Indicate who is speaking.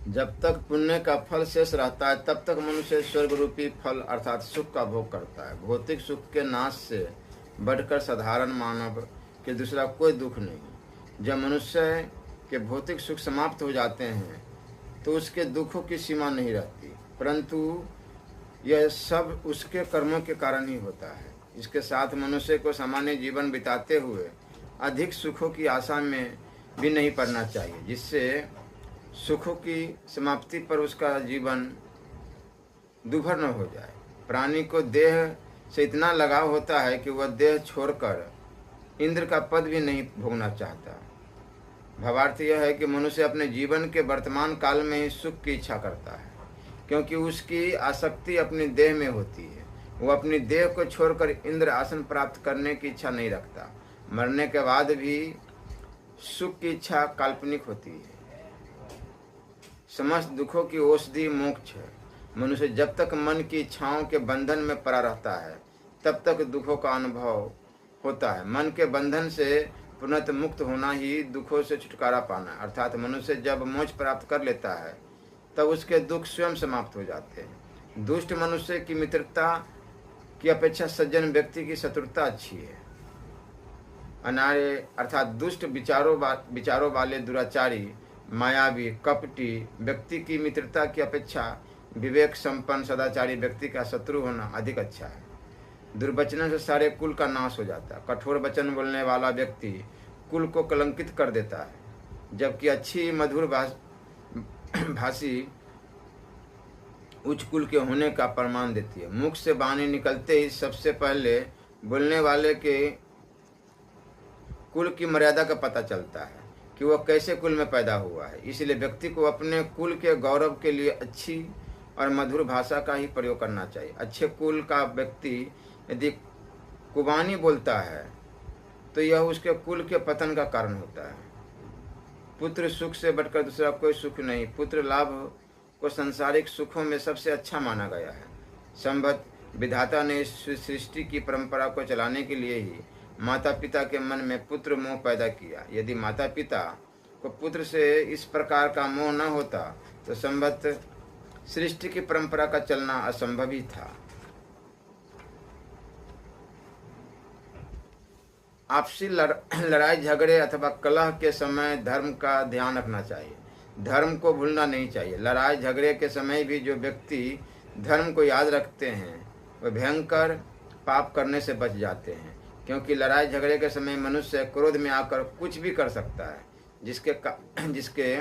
Speaker 1: जब तक पुण्य का फल शेष रहता है तब तक मनुष्य स्वर्ग रूपी फल अर्थात सुख का भोग करता है। भौतिक सुख के नाश से बढ़कर साधारण मानव के दूसरा कोई दुख नहीं। जब मनुष्य के भौतिक सुख समाप्त हो जाते हैं तो उसके दुखों की सीमा नहीं रहती, परंतु यह सब उसके कर्मों के कारण ही होता है। इसके साथ मनुष्य को सामान्य जीवन बिताते हुए अधिक सुखों की आशा में भी नहीं पड़ना चाहिए, जिससे सुखों की समाप्ति पर उसका जीवन दुभर न हो जाए। प्राणी को देह से इतना लगाव होता है कि वह देह छोड़कर इंद्र का पद भी नहीं भोगना चाहता। भावार्थ यह है कि मनुष्य अपने जीवन के वर्तमान काल में ही सुख की इच्छा करता है, क्योंकि उसकी आसक्ति अपनी देह में होती है। वह अपनी देह को छोड़कर इंद्र आसन प्राप्त करने की इच्छा नहीं रखता। मरने के बाद भी सुख की इच्छा काल्पनिक होती है। समस्त दुखों की औषधि मोक्ष है। मनुष्य जब तक मन की इच्छाओं के बंधन में पड़ा रहता है तब तक दुखों का अनुभव होता है। मन के बंधन से पुनः मुक्त होना ही दुखों से छुटकारा पाना, अर्थात मनुष्य जब मोक्ष प्राप्त कर लेता है तब उसके दुख स्वयं समाप्त हो जाते हैं। दुष्ट मनुष्य की मित्रता की अपेक्षा सज्जन व्यक्ति की शत्रुता अच्छी है। अनार्य अर्थात दुष्ट विचारों वाले दुराचारी, मायावी, कपटी व्यक्ति की मित्रता की अपेक्षा विवेक संपन्न सदाचारी व्यक्ति का शत्रु होना अधिक अच्छा है। दुर्वचनों से सारे कुल का नाश हो जाता है। कठोर वचन बोलने वाला व्यक्ति कुल को कलंकित कर देता है, जबकि अच्छी मधुर भाषी उच्च कुल के होने का प्रमाण देती है। मुख से वाणी निकलते ही सबसे पहले बोलने वाले के कुल की मर्यादा का पता चलता है कि वह कैसे कुल में पैदा हुआ है। इसलिए व्यक्ति को अपने कुल के गौरव के लिए अच्छी और मधुर भाषा का ही प्रयोग करना चाहिए। अच्छे कुल का व्यक्ति यदि कुबानी बोलता है तो यह उसके कुल के पतन का कारण होता है। पुत्र सुख से बढ़कर दूसरा कोई सुख नहीं। पुत्र लाभ को सांसारिक सुखों में सबसे अच्छा माना गया है। संभवत विधाता ने इस सृष्टि की परंपरा को चलाने के लिए ही माता पिता के मन में पुत्र मोह पैदा किया। यदि माता पिता को पुत्र से इस प्रकार का मोह न होता तो संभवत सृष्टि की परंपरा का चलना असंभव ही था। आपसी लड़ाई झगड़े अथवा कलह के समय धर्म का ध्यान रखना चाहिए। धर्म को भूलना नहीं चाहिए। लड़ाई झगड़े के समय भी जो व्यक्ति धर्म को याद रखते हैं वह भयंकर पाप करने से बच जाते हैं, क्योंकि लड़ाई झगड़े के समय मनुष्य क्रोध में आकर कुछ भी कर सकता है जिसके